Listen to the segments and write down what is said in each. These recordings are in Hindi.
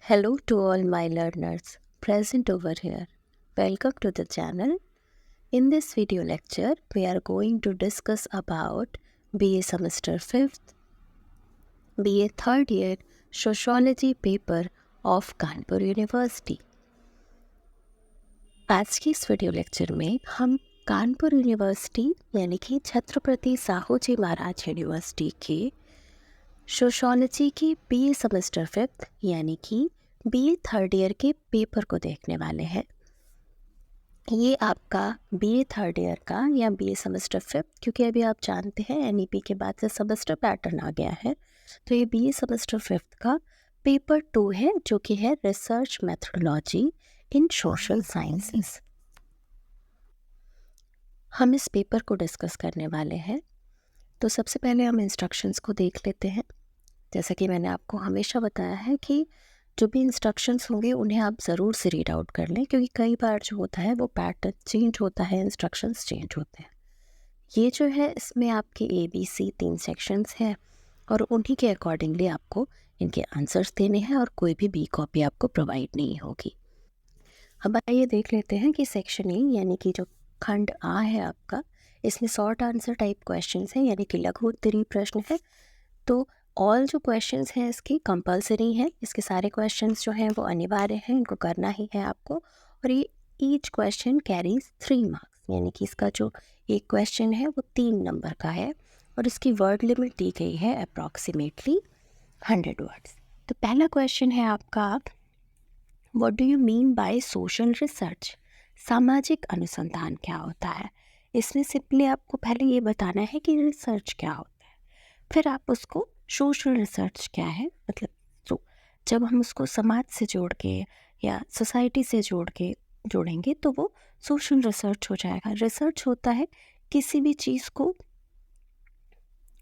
Hello to all my learners present over here. Welcome to the channel. In this video lecture, we are going to discuss about BA Semester 5th, BA 3rd Year Sociology paper of Kanpur university. आज की इस वीडियो लेक्चर में हम कानपुर यूनिवर्सिटी यानी कि छत्रपति साहू जी महाराज यूनिवर्सिटी के सोशोलॉजी की बीए सेमेस्टर 5th यानी कि बीए 3rd ईयर के पेपर को देखने वाले हैं। ये आपका बीए 3rd ईयर का या बीए सेमेस्टर 5th, क्योंकि अभी आप जानते हैं एनईपी के बाद से सेमेस्टर पैटर्न आ गया है, तो ये बीए सेमेस्टर 5th का पेपर 2 है, जो कि है रिसर्च मेथोडोलॉजी इन सोशल साइंसेस। हम इस पेपर को डिस्कस करने वाले हैं, तो सबसे पहले हम इंस्ट्रक्शंस को देख लेते हैं। जैसा कि मैंने आपको हमेशा बताया है कि जो भी इंस्ट्रक्शंस होंगे उन्हें आप ज़रूर से रीड आउट कर लें, क्योंकि कई बार जो होता है वो पैटर्न चेंज होता है, इंस्ट्रक्शंस चेंज होते हैं। ये जो है इसमें आपके ABC 3 सेक्शंस हैं और उन्हीं के अकॉर्डिंगली आपको इनके आंसर्स देने हैं और कोई भी बी कॉपी आपको प्रोवाइड नहीं होगी। अब आइए देख लेते हैं कि सेक्शन ए यानी कि जो खंड आ है आपका, इसमें शॉर्ट आंसर टाइप क्वेश्चंस हैं, यानी कि लघु उत्तरीय प्रश्न है। तो ऑल जो क्वेश्चंस हैं इसकी कंपलसरी हैं, इसके सारे क्वेश्चंस जो हैं वो अनिवार्य हैं, इनको करना ही है आपको। और ये ईच क्वेश्चन कैरीज 3 मार्क्स, यानी कि इसका जो एक क्वेश्चन है वो 3 नंबर का है और इसकी वर्ड लिमिट दी गई है अप्रॉक्सीमेटली 100 वर्ड्स। तो पहला क्वेश्चन है आपका, what do you mean by social research? सामाजिक अनुसंधान क्या होता है? इसमें सिंपली आपको पहले ये बताना है कि रिसर्च क्या होता है, फिर आप उसको सोशल रिसर्च क्या है, मतलब तो जब हम उसको समाज से जोड़ के या सोसाइटी से जोड़ेंगे तो वो सोशल रिसर्च हो जाएगा। रिसर्च होता है किसी भी चीज़ को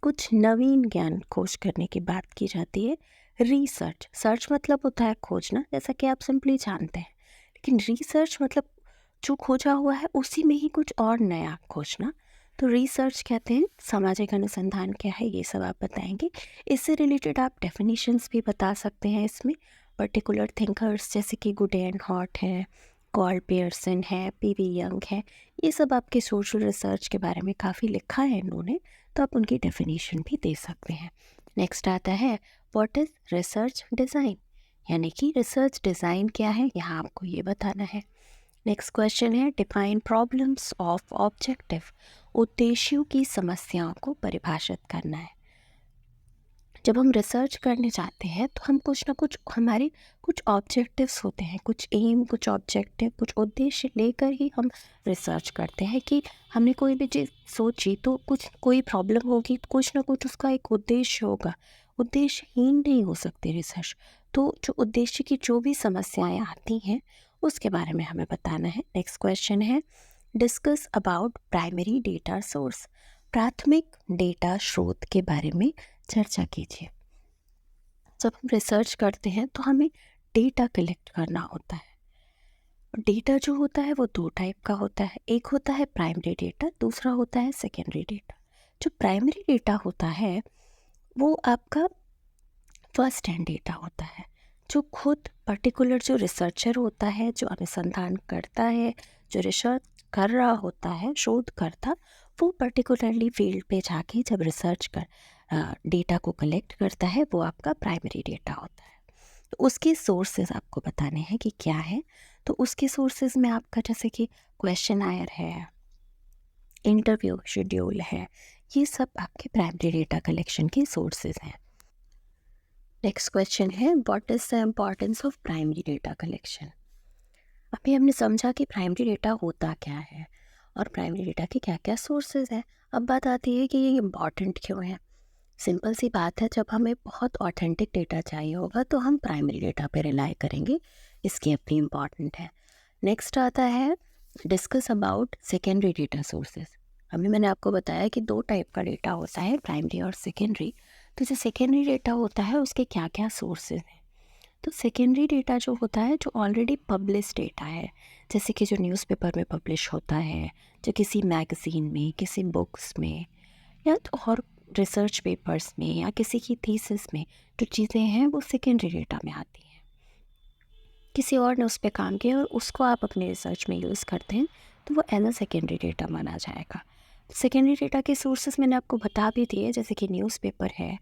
कुछ नवीन ज्ञान खोज करने की बात की जाती है। रिसर्च, सर्च मतलब होता है खोजना, जैसा कि आप सिंपली जानते हैं, लेकिन रिसर्च मतलब जो खोजा हुआ है उसी में ही कुछ और नया खोजना। तो रिसर्च कहते हैं। सामाजिक अनुसंधान क्या है ये सब आप बताएंगे। इससे रिलेटेड आप डेफिनेशंस भी बता सकते हैं इसमें। पर्टिकुलर थिंकर्स जैसे कि गुडेन हॉट है, कॉल पियर्सन है, पीवी यंग है, ये सब आपके सोशल रिसर्च के बारे में काफ़ी लिखा है इन्होंने, तो आप उनकी डेफिनेशन भी दे सकते हैं। नेक्स्ट आता है व्हाट इज़ रिसर्च डिज़ाइन, यानी कि रिसर्च डिज़ाइन क्या है, यहाँ आपको ये बताना है। नेक्स्ट क्वेश्चन है डिफाइन प्रॉब्लम्स ऑफ ऑब्जेक्टिव, उद्देश्यों की समस्याओं को परिभाषित करना है। जब हम रिसर्च करने जाते हैं तो हम कुछ ना कुछ हमारे कुछ ऑब्जेक्टिव्स होते हैं, कुछ एम, कुछ ऑब्जेक्टिव, कुछ उद्देश्य लेकर ही हम रिसर्च करते हैं। कि हमने कोई भी चीज़ सोची तो कुछ कोई प्रॉब्लम होगी तो कुछ ना कुछ उसका एक उद्देश्य होगा, उद्देश्यहीन नहीं हो सकती रिसर्च। तो जो उद्देश्य की जो भी समस्याएं आती हैं उसके बारे में हमें बताना है। नेक्स्ट क्वेश्चन है discuss about primary data source, प्राथमिक डेटा स्रोत के बारे में चर्चा कीजिए। जब हम रिसर्च करते हैं तो हमें डेटा कलेक्ट करना होता है। डेटा जो होता है वो 2 टाइप का होता है, एक होता है प्राइमरी डेटा, दूसरा होता है सेकेंडरी डेटा। जो प्राइमरी डेटा होता है वो आपका फर्स्ट हैंड डेटा होता है, जो खुद पर्टिकुलर जो रिसर्चर होता है, जो अनुसंधान करता है, जो रिसर्च कर रहा होता है, शोधकर्ता, वो पर्टिकुलरली फील्ड पे जाके जब रिसर्च कर डेटा को कलेक्ट करता है, वो आपका प्राइमरी डेटा होता है। तो उसके सोर्सेज आपको बताने हैं कि क्या है। तो उसके सोर्सेज में आपका जैसे कि क्वेश्चन आयर है, इंटरव्यू शेड्यूल है, ये सब आपके प्राइमरी डेटा कलेक्शन के सोर्सेज हैं। नेक्स्ट क्वेश्चन है what is the importance of primary data collection. अभी हमने समझा कि प्राइमरी डेटा होता क्या है और प्राइमरी डेटा के क्या क्या सोर्सेज हैं। अब बात आती है कि ये इम्पॉर्टेंट क्यों है। सिंपल सी बात है, जब हमें बहुत ऑथेंटिक डेटा चाहिए होगा तो हम प्राइमरी डेटा पे रिलाई करेंगे, इसकी अपनी इम्पॉर्टेंट है। नेक्स्ट आता है discuss about secondary data sources. अभी मैंने आपको बताया कि 2 टाइप का डेटा होता है, प्राइमरी और सेकेंडरी। तो जो सेकेंडरी डेटा होता है उसके क्या क्या सोर्सेज हैं। तो सेकेंडरी डेटा जो होता है जो ऑलरेडी पब्लिश डेटा है, जैसे कि जो न्यूज़पेपर में पब्लिश होता है, जो किसी मैगज़ीन में, किसी बुक्स में, या तो और रिसर्च पेपर्स में, या किसी की थीसिस में जो चीज़ें हैं वो सेकेंडरी डेटा में आती हैं। किसी और ने उस पे काम किया और उसको आप अपने रिसर्च में यूज़ करते हैं, तो वो एज अ सेकेंडरी डेटा माना जाएगा। सेकेंडरी डेटा के सोर्सेस मैंने आपको बता भी दिए, जैसे कि न्यूज़पेपर है,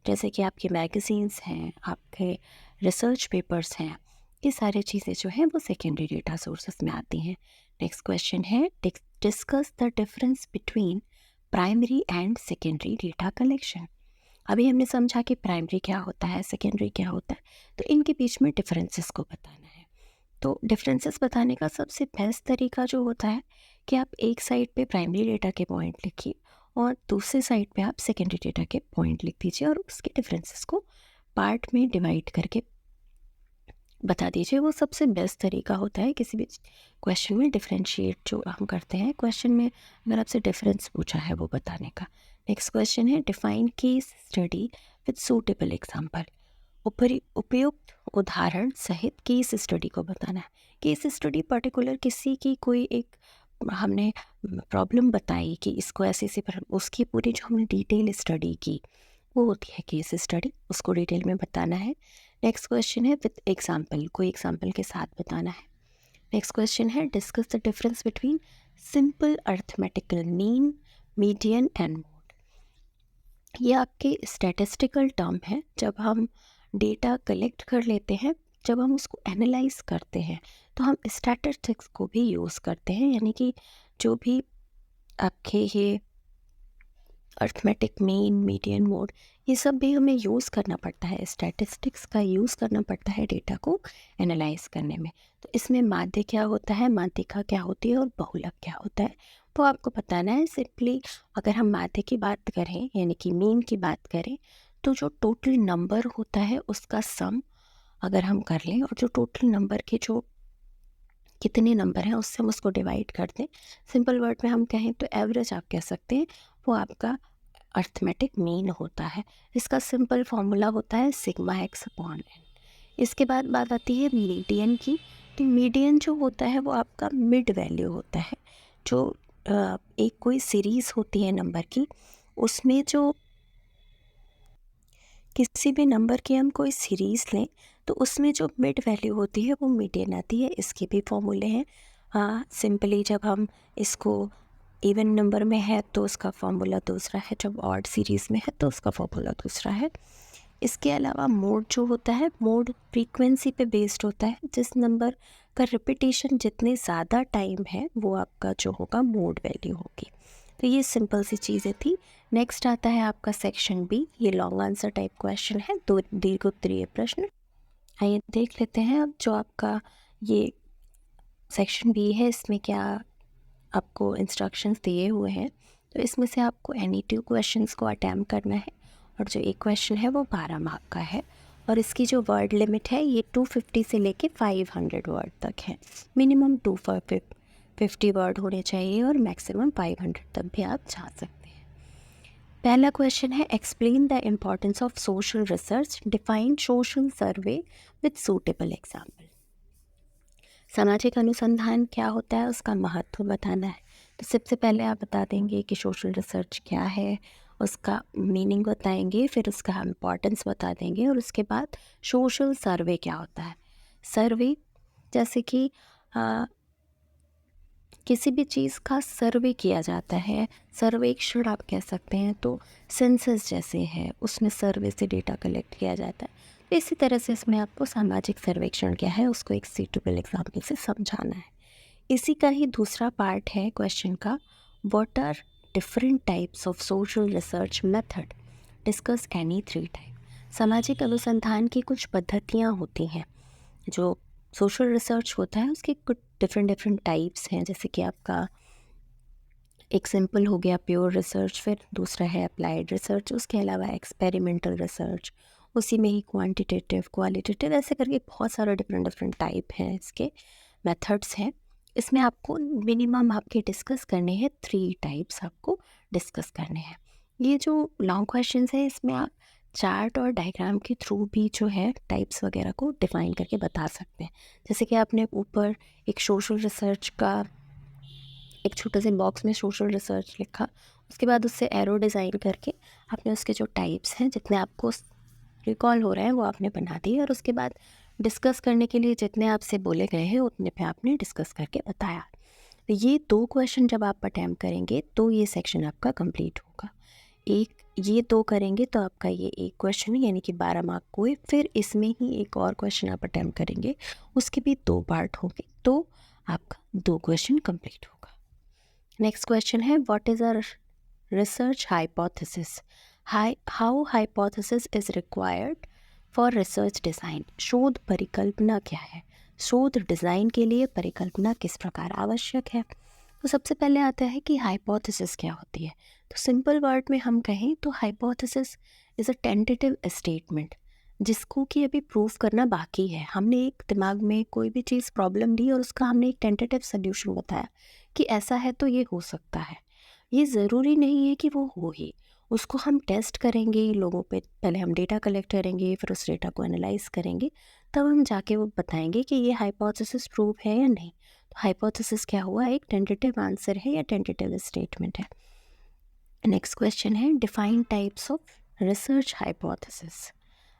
जैसे कि आपके मैगज़ीन्स हैं, आपके रिसर्च पेपर्स हैं। ये सारी चीज़ें जो हैं वो सेकेंडरी डेटा सोर्सेस में आती हैं। नेक्स्ट क्वेश्चन है, discuss the difference between primary and secondary data collection. अभी हमने समझा कि प्राइमरी क्या होता है, सेकेंडरी क्या होता है, तो इनके बीच में डिफरेंसेस को बताना है। तो डिफरेंसेस बताने का सबसे बेस्ट तरीका जो होता है कि आप एक साइड पे प्राइमरी डेटा के पॉइंट लिखिए और दूसरे साइड पे आप सेकेंडरी डेटा के पॉइंट लिख दीजिए और उसके डिफरेंसेस को पार्ट में डिवाइड करके बता दीजिए। वो सबसे बेस्ट तरीका होता है किसी भी क्वेश्चन में डिफरेंशिएट जो हम करते हैं क्वेश्चन में, अगर आपसे डिफरेंस पूछा है वो बताने का। नेक्स्ट क्वेश्चन है, define case study with suitable example. उपयुक्त उदाहरण सहित केस स्टडी को बताना है। केस स्टडी पर्टिकुलर किसी की कोई एक हमने प्रॉब्लम बताई कि इसको ऐसे ऐसे उसकी पूरी जो हमने डिटेल स्टडी की वो होती है केस स्टडी, उसको डिटेल में बताना है। नेक्स्ट क्वेश्चन है विद एग्जाम्पल, कोई एग्जाम्पल के साथ बताना है। नेक्स्ट क्वेश्चन है, discuss the difference between simple arithmetical mean, median and mode. ये आपके स्टैटिस्टिकल टर्म है। जब हम डेटा कलेक्ट कर लेते हैं, जब हम उसको एनालाइज करते हैं, तो हम स्टैटिस्टिक्स को भी यूज़ करते हैं, यानी कि जो भी आपके ये अर्थमेटिक मीन, मीडियन मोड, ये सब भी हमें यूज़ करना पड़ता है, स्टैटिस्टिक्स का यूज़ करना पड़ता है डेटा को एनालाइज करने में। तो इसमें माध्य क्या होता है, माध्यिका क्या होती है और बहुलक क्या होता है, वो आपको बताना है। सिंपली अगर हम माध्य की बात करें यानी कि मीन की बात करें, तो जो टोटल नंबर होता है उसका सम अगर हम कर लें और जो टोटल नंबर के जो कितने नंबर हैं उससे हम उसको डिवाइड कर दें, सिंपल वर्ड में हम कहें तो एवरेज आप कह सकते हैं, वो आपका अर्थमेटिक मीन होता है। इसका सिंपल फॉर्मूला होता है सिग्मा एक्स अपॉन एन। इसके बाद बात आती है मीडियन की। तो मीडियन जो होता है वो आपका मिड वैल्यू होता है। जो एक कोई सीरीज़ होती है नंबर की, उसमें जो किसी भी नंबर की हम कोई सीरीज़ लें तो उसमें जो मिड वैल्यू होती है वो मीडियन आती है। इसके भी फॉर्मूले हैं। हाँ, सिंपली जब हम इसको इवन नंबर में है तो उसका फॉर्मूला दूसरा है, जब ऑड सीरीज़ में है तो उसका फॉर्मूला दूसरा है। इसके अलावा मोड जो होता है, मोड फ्रीक्वेंसी पे बेस्ड होता है। जिस नंबर का रिपीटेशन जितने ज़्यादा टाइम है वो आपका जो होगा मोड वैल्यू होगी। तो ये सिंपल सी चीज़ें थी। नेक्स्ट आता है आपका सेक्शन बी। ये लॉन्ग आंसर टाइप क्वेश्चन है, दो दीर्घ उत्तरीय प्रश्न। आइए देख लेते हैं अब जो आपका ये सेक्शन बी है इसमें क्या आपको इंस्ट्रक्शंस दिए हुए हैं। तो इसमें से आपको एनी 2 क्वेश्चंस को अटैम्प्ट करना है और जो एक क्वेश्चन है वो 12 मार्क का है और इसकी जो वर्ड लिमिट है ये 250 से लेके 500 वर्ड तक है। मिनिमम 250 वर्ड होने चाहिए और मैक्सिमम 500 तक भी आप जा सकते हैं। पहला क्वेश्चन है, explain the importance of social research, define social survey with suitable example. सामाजिक अनुसंधान क्या होता है, उसका महत्व बताना है। तो सबसे पहले आप बता देंगे कि सोशल रिसर्च क्या है, उसका मीनिंग बताएंगे, फिर उसका इम्पोर्टेंस बता देंगे और उसके बाद सोशल सर्वे क्या होता है। सर्वे जैसे कि किसी भी चीज़ का सर्वे किया जाता है, सर्वेक्षण आप कह सकते हैं। तो सेंसस जैसे है उसमें सर्वे से डेटा कलेक्ट किया जाता है। तो इसी तरह से इसमें आपको सामाजिक सर्वेक्षण क्या है उसको एक सूटेबल एग्जाम्पल से समझाना है। इसी का ही दूसरा पार्ट है क्वेश्चन का, what are different types of social research method, discuss any 3 type. सामाजिक अनुसंधान की कुछ पद्धतियाँ होती हैं। जो सोशल रिसर्च होता है उसके कुछ डिफरेंट टाइप्स हैं, जैसे कि आपका एक सिंपल हो गया प्योर रिसर्च, फिर दूसरा है अप्लाइड रिसर्च, उसके अलावा एक्सपेरिमेंटल रिसर्च, उसी में ही क्वांटिटेटिव, क्वालिटेटिव, ऐसे करके बहुत सारे डिफरेंट टाइप हैं, इसके मेथड्स हैं। इसमें आपको मिनिमम आपके डिस्कस करने हैं 3 टाइप्स आपको डिस्कस करने हैं। ये जो लॉन्ग क्वेश्चंस है इसमें आप चार्ट और डायग्राम के थ्रू भी जो है टाइप्स वगैरह को डिफाइन करके बता सकते हैं। जैसे कि आपने ऊपर एक सोशल रिसर्च का एक छोटे से बॉक्स में सोशल रिसर्च लिखा, उसके बाद उससे एरो डिज़ाइन करके आपने उसके जो टाइप्स हैं जितने आपको रिकॉल हो रहे हैं वो आपने बना दिए और उसके बाद डिस्कस करने के लिए जितने आपसे बोले गए हैं उतने पे आपने डिस्कस करके बताया। तो ये 2 क्वेश्चन जब आप अटेम्प्ट करेंगे तो ये सेक्शन आपका कंप्लीट होगा। एक ये 2 करेंगे तो आपका ये 1 क्वेश्चन यानी कि 12 मार्क हुए। फिर इसमें ही एक और क्वेश्चन आप अटेम्प्ट करेंगे, उसके भी 2 पार्ट होंगे, तो आपका 2 क्वेश्चन कंप्लीट होगा। नेक्स्ट क्वेश्चन है, what is a research hypothesis? How hypothesis is required for research design? शोध परिकल्पना क्या है? शोध डिज़ाइन के लिए परिकल्पना किस प्रकार आवश्यक है? तो सबसे पहले आता है कि हाइपोथेसिस क्या होती है। तो सिंपल वर्ड में हम कहें तो hypothesis is a tentative statement, जिसको कि अभी प्रूव करना बाकी है। हमने एक दिमाग में कोई भी चीज़ प्रॉब्लम ली और उसका हमने एक टेंटेटिव सोल्यूशन बताया कि ऐसा है तो ये हो सकता है। ये ज़रूरी नहीं है कि वो हो ही, उसको हम टेस्ट करेंगे लोगों पे, पहले हम डेटा कलेक्ट करेंगे, फिर उस डेटा को एनालाइज करेंगे, तब हम जाके वो बताएंगे कि ये हाइपोथेसिस प्रूव है या नहीं। तो हाइपोथेसिस क्या हुआ? एक टेंटेटिव आंसर है या टेंटेटिव स्टेटमेंट है। नेक्स्ट क्वेश्चन है, define types of research hypothesis.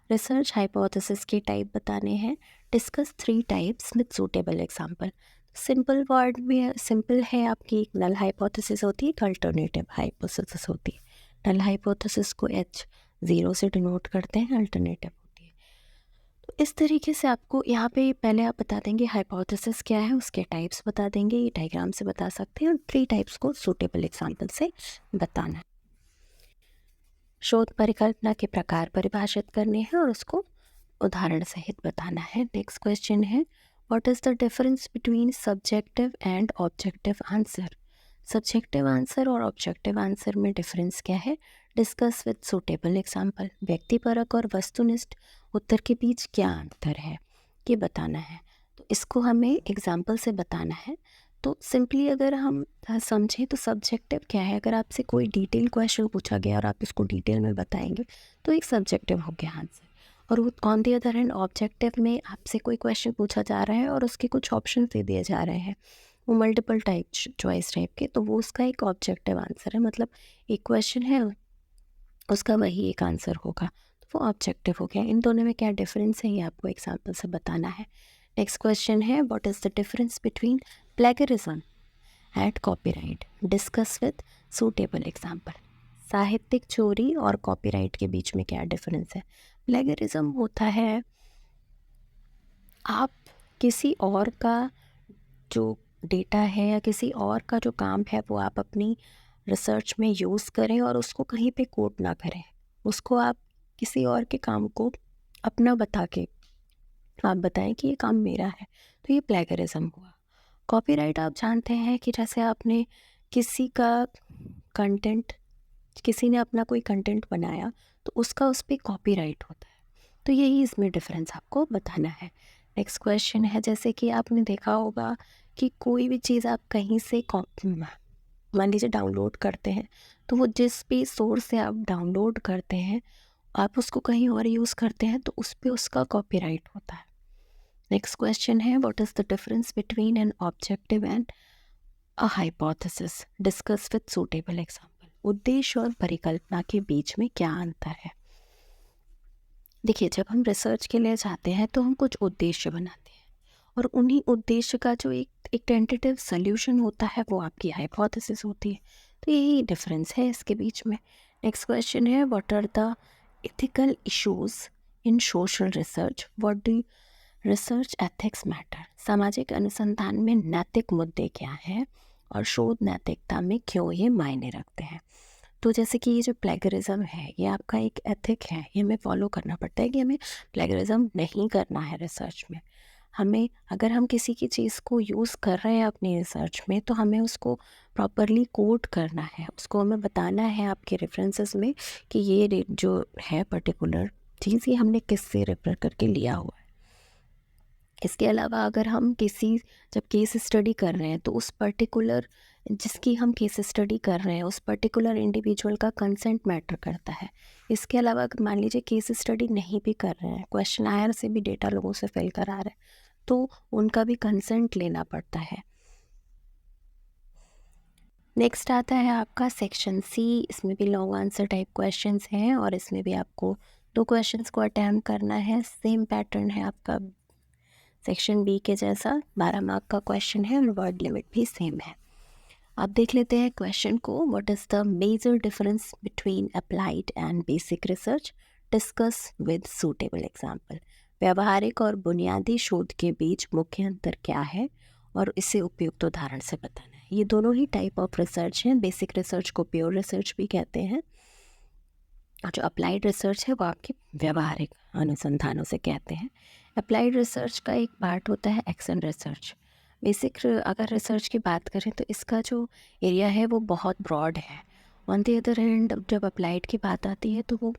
Research hypothesis के टाइप बताने हैं। Discuss 3 types with suitable example. Simple word में सिंपल है आपकी, एक नल हाइपोथेसिस होती है, एक अल्टरनेटिव हाइपोथेसिस होती है। नल हाइपोथेसिस को H0 से डिनोट करते हैं, अल्टरनेटिव होती है। तो इस तरीके से आपको यहाँ पे पहले आप बता देंगे हाइपोथेसिस क्या है, उसके टाइप्स बता देंगे, ये डायग्राम से बता सकते हैं, और 3 टाइप्स को सूटेबल एग्जांपल से बताना है। शोध परिकल्पना के प्रकार परिभाषित करने हैं और उसको उदाहरण सहित बताना है। नेक्स्ट क्वेश्चन है, what is the difference between subjective and objective answer? Subjective answer और ऑब्जेक्टिव आंसर में डिफरेंस क्या है? Discuss with suitable example. व्यक्तिपरक और वस्तुनिष्ठ उत्तर के बीच क्या अंतर है, ये बताना है। तो इसको हमें एग्जाम्पल से बताना है। तो सिंपली अगर हम समझें तो सब्जेक्टिव क्या है? अगर आपसे कोई डिटेल क्वेश्चन पूछा गया और आप इसको डिटेल में बताएंगे तो एक सब्जेक्टिव हो गया आंसर। और on the other hand objective में आपसे कोई क्वेश्चन पूछा जा रहा है और उसके कुछ ऑप्शन दे दिए जा रहे हैं, वो मल्टीपल टाइप चॉइस टाइप के, तो वो उसका एक ऑब्जेक्टिव आंसर है। मतलब एक क्वेश्चन है, उसका वही एक आंसर होगा, तो वो ऑब्जेक्टिव हो गया। इन दोनों में क्या डिफरेंस है, ये आपको एग्जाम्पल से बताना है। नेक्स्ट क्वेश्चन है, what is the difference between plagiarism and copyright? Discuss with suitable example. साहित्यिक चोरी और कॉपीराइट के बीच में क्या डिफरेंस है? प्लेगरिज्म होता है आप किसी और का जो डेटा है या किसी और का जो काम है वो आप अपनी रिसर्च में यूज़ करें और उसको कहीं पे कोट ना करें, उसको आप किसी और के काम को अपना बता के आप बताएं कि ये काम मेरा है, तो ये प्लेगरिज्म हुआ। कॉपीराइट आप जानते हैं कि जैसे आपने किसी का कंटेंट, किसी ने अपना कोई कंटेंट बनाया तो उसका उस पर कॉपीराइट होता है, तो यही इसमें डिफरेंस आपको बताना है। नेक्स्ट क्वेश्चन है, जैसे कि आपने देखा होगा कि कोई भी चीज़ आप कहीं से मान लीजिए डाउनलोड करते हैं, तो वो जिस भी सोर्स से आप डाउनलोड करते हैं आप उसको कहीं और यूज़ करते हैं तो उस पर उसका कॉपीराइट होता है। नेक्स्ट क्वेश्चन है, what is the difference between an objective and a hypothesis? Discuss with suitable example. उद्देश्य और परिकल्पना के बीच में क्या अंतर है? देखिए, जब हम रिसर्च के लिए जाते हैं तो हम कुछ उद्देश्य बनाते हैं और उन्हीं उद्देश्य का जो एक टेंटेटिव सोल्यूशन होता है वो आपकी हाइपोथेसिस होती है। तो यही डिफरेंस है इसके बीच में। नेक्स्ट क्वेश्चन है, what are the ethical issues in social research? What do research ethics matter? सामाजिक अनुसंधान में नैतिक मुद्दे क्या हैं और शोध नैतिकता में क्यों ये मायने रखते हैं? तो जैसे कि ये जो प्लेगरिज्म है ये आपका एक एथिक है, ये हमें फॉलो करना पड़ता है कि हमें प्लेगरिज्म नहीं करना है रिसर्च में। हमें, अगर हम किसी की चीज़ को यूज़ कर रहे हैं अपनी रिसर्च में तो हमें उसको प्रॉपरली कोट करना है, उसको हमें बताना है आपके रेफरेंसेस में कि ये जो है पर्टिकुलर चीज़ ये हमने किससे रेफर करके लिया हुआ है। इसके अलावा अगर हम जब केस स्टडी कर रहे हैं तो उस पर्टिकुलर जिसकी हम केस स्टडी कर रहे हैं उस पर्टिकुलर इंडिविजुअल का कंसेंट मैटर करता है। इसके अलावा अगर मान लीजिए केस स्टडी नहीं भी कर रहे हैं, क्वेश्चन आयर से भी डेटा लोगों से फिल करा रहे हैं, तो उनका भी कंसेंट लेना पड़ता है। नेक्स्ट आता है आपका सेक्शन सी। इसमें भी लॉन्ग आंसर टाइप क्वेश्चंस हैं और इसमें भी आपको 2 क्वेश्चंस को अटेम्प्ट करना है। सेम पैटर्न है आपका सेक्शन बी के जैसा 12 मार्क का क्वेश्चन है और वर्ड लिमिट भी सेम है। अब देख लेते हैं क्वेश्चन को। What is the major difference between applied and basic research, discuss with suitable example. व्यावहारिक और बुनियादी शोध के बीच मुख्य अंतर क्या है और इसे उपयुक्त उदाहरण से बताना है। ये दोनों ही टाइप ऑफ रिसर्च हैं। बेसिक रिसर्च को प्योर रिसर्च भी कहते हैं और जो अप्लाइड रिसर्च है वो आपके व्यावहारिक अनुसंधानों से कहते हैं। अप्लाइड रिसर्च का एक पार्ट होता है एक्शन रिसर्च। बेसिक अगर रिसर्च की बात करें तो इसका जो एरिया है वो बहुत ब्रॉड है। ऑन द अदर हैंड जब अप्लाइड की बात आती है तो वो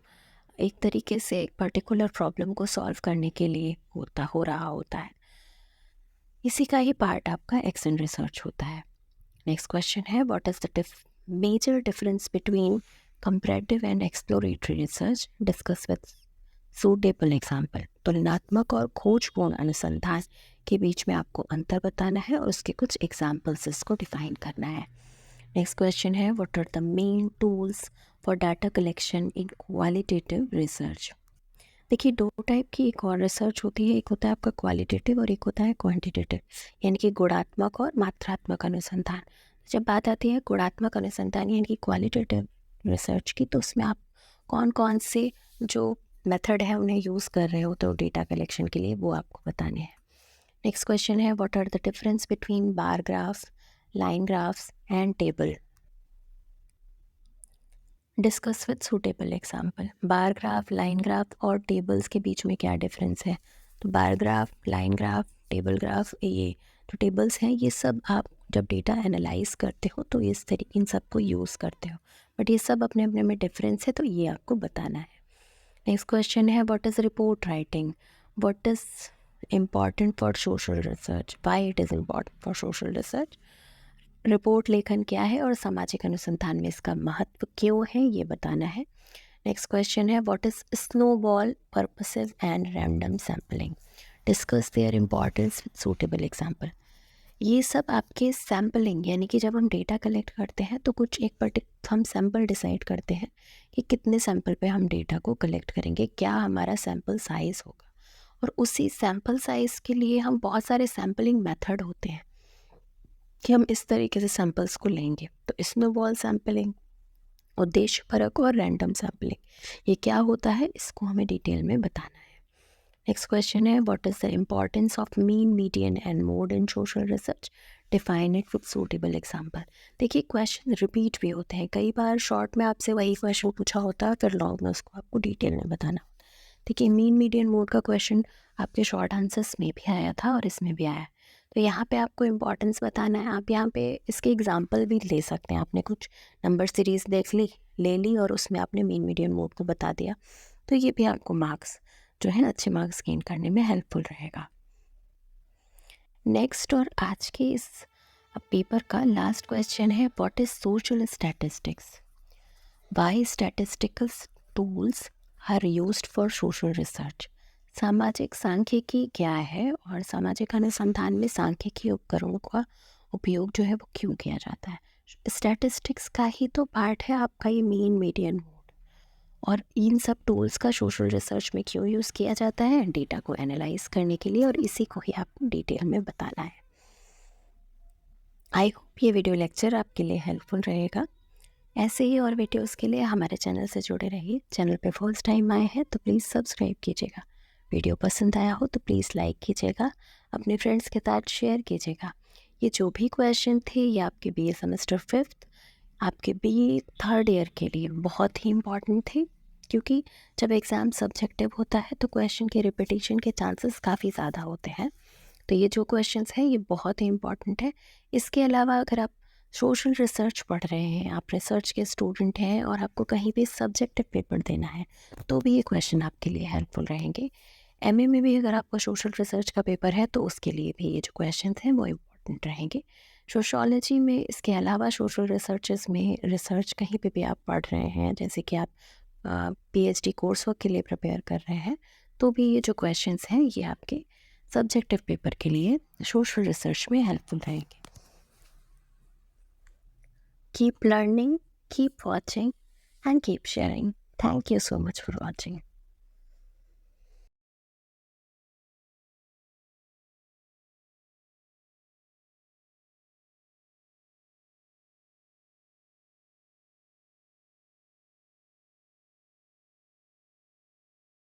एक तरीके से एक पर्टिकुलर प्रॉब्लम को सॉल्व करने के लिए हो रहा होता है। इसी का ही पार्ट आपका एक्शन रिसर्च होता है। नेक्स्ट क्वेश्चन है, what is the major difference between comparative and exploratory research, discuss with suitable example. तुलनात्मक और खोजपूर्ण अनुसंधान के बीच में आपको अंतर बताना है और उसके कुछ एग्जाम्पल्स इसको डिफाइन करना है। नेक्स्ट क्वेश्चन है, what are the main tools for data collection in qualitative research. देखिए, दो टाइप की एक और रिसर्च होती है। एक होता है आपका क्वालिटेटिव और एक होता है क्वांटिटेटिव, यानी कि गुणात्मक और मात्रात्मक अनुसंधान। जब बात आती है गुणात्मक अनुसंधान यानी कि क्वालिटेटिव रिसर्च की, तो उसमें आप कौन कौन से जो मेथड है उन्हें यूज़ कर रहे हो तो डेटा कलेक्शन के लिए, वो आपको बताने हैं। नेक्स्ट क्वेश्चन है, what are the difference between bar graphs, line graphs and table, discuss with suitable example. Bar graph, line graph और टेबल्स के बीच में क्या डिफरेंस है। तो bar graph, line graph, table graph, ये जो टेबल्स हैं ये सब आप जब डेटा एनालाइज करते हो तो इस तरीके इन सब को यूज़ करते हो, बट ये सब अपने अपने में डिफरेंस है, तो ये आपको बताना है। नेक्स्ट क्वेश्चन है, what is report writing, what is important for social research, why it is important for social research. Report लेखन क्या है और सामाजिक अनुसंधान में इसका महत्व क्यों है, ये बताना है। नेक्स्ट क्वेश्चन है, what is snowball purposes and random sampling, discuss their importance with suitable example. ये सब आपके सैम्पलिंग यानी कि जब हम डेटा कलेक्ट करते हैं तो कुछ एक हम सैम्पल डिसाइड करते हैं कि कितने सैम्पल पे हम डेटा को कलेक्ट करेंगे, क्या हमारा सैम्पल साइज़ होगा, और उसी सैम्पल साइज़ के लिए हम बहुत सारे सैम्पलिंग मेथड होते हैं कि हम इस तरीके से सैम्पल्स को लेंगे। तो स्नोबॉल सैम्पलिंग, उद्देश्यपरक और रैंडम सैम्पलिंग, ये क्या होता है इसको हमें डिटेल में बताना है। नेक्स्ट क्वेश्चन है, what is the importance of mean, median and mode in social research, define it with suitable example. देखिए, क्वेश्चन रिपीट भी होते हैं, कई बार शॉर्ट में आपसे वही क्वेश्चन पूछा होता है, फिर लॉन्ग में उसको आपको डिटेल में बताना। देखिए, मीन, मीडियन, मोड का क्वेश्चन आपके शॉर्ट आंसर्स में भी आया था और इसमें भी आया है, तो यहाँ पे आपको इम्पॉर्टेंस बताना है। आप यहाँ पे इसके एग्जाम्पल भी ले सकते हैं। आपने कुछ नंबर सीरीज़ ले ली और उसमें आपने मीन, मीडियन, मोड को बता दिया, तो ये भी आपको मार्क्स जो है अच्छे मार्क्स गेन करने में हेल्पफुल रहेगा। नेक्स्ट और आज के इस पेपर का लास्ट क्वेश्चन है, what is social statistics, why statistical tools are used for social research. सामाजिक सांख्यिकी क्या है और सामाजिक अनुसंधान में सांख्यिकी उपकरणों का उपयोग जो है वो क्यों किया जाता है। स्टैटिस्टिक्स का ही तो पार्ट है आपका ये मीन, मीडियन, मोड, और इन सब टूल्स का सोशल रिसर्च में क्यों यूज़ किया जाता है, डेटा को एनालाइज करने के लिए, और इसी को ही आपको डिटेल में बताना है। आई होप ये वीडियो लेक्चर आपके लिए हेल्पफुल रहेगा। ऐसे ही और वीडियोस के लिए हमारे चैनल से जुड़े रहिए। चैनल पे फर्स्ट टाइम आए हैं तो प्लीज़ सब्सक्राइब कीजिएगा। वीडियो पसंद आया हो तो प्लीज़ लाइक कीजिएगा, अपने फ्रेंड्स के साथ शेयर कीजिएगा। ये जो भी क्वेश्चन थे ये आपके BA सेमेस्टर 5th, आपके BA 3rd ईयर के लिए बहुत ही इम्पॉर्टेंट थे, क्योंकि जब एग्ज़ाम सब्जेक्टिव होता है तो क्वेश्चन के रिपीटिशन के चांसेस काफ़ी ज़्यादा होते हैं। तो ये जो क्वेश्चंस हैं ये बहुत ही इम्पॉर्टेंट है। इसके अलावा अगर आप सोशल रिसर्च पढ़ रहे हैं, आप रिसर्च के स्टूडेंट हैं और आपको कहीं भी सब्जेक्टिव पेपर देना है, तो भी ये क्वेश्चन आपके लिए हेल्पफुल रहेंगे। MA में भी अगर आपको सोशल रिसर्च का पेपर है तो उसके लिए भी ये जो क्वेश्चन हैं वो इम्पॉर्टेंट रहेंगे। सोशोलॉजी में इसके अलावा सोशल रिसर्चेस में रिसर्च कहीं पे भी आप पढ़ रहे हैं, जैसे कि आप PhD कोर्स वर्क के लिए प्रिपेयर कर रहे हैं, तो भी ये जो क्वेश्चंस हैं ये आपके सब्जेक्टिव पेपर के लिए सोशल रिसर्च में हेल्पफुल रहेंगे। Keep learning, keep watching, and keep sharing. Thank you so much for watching.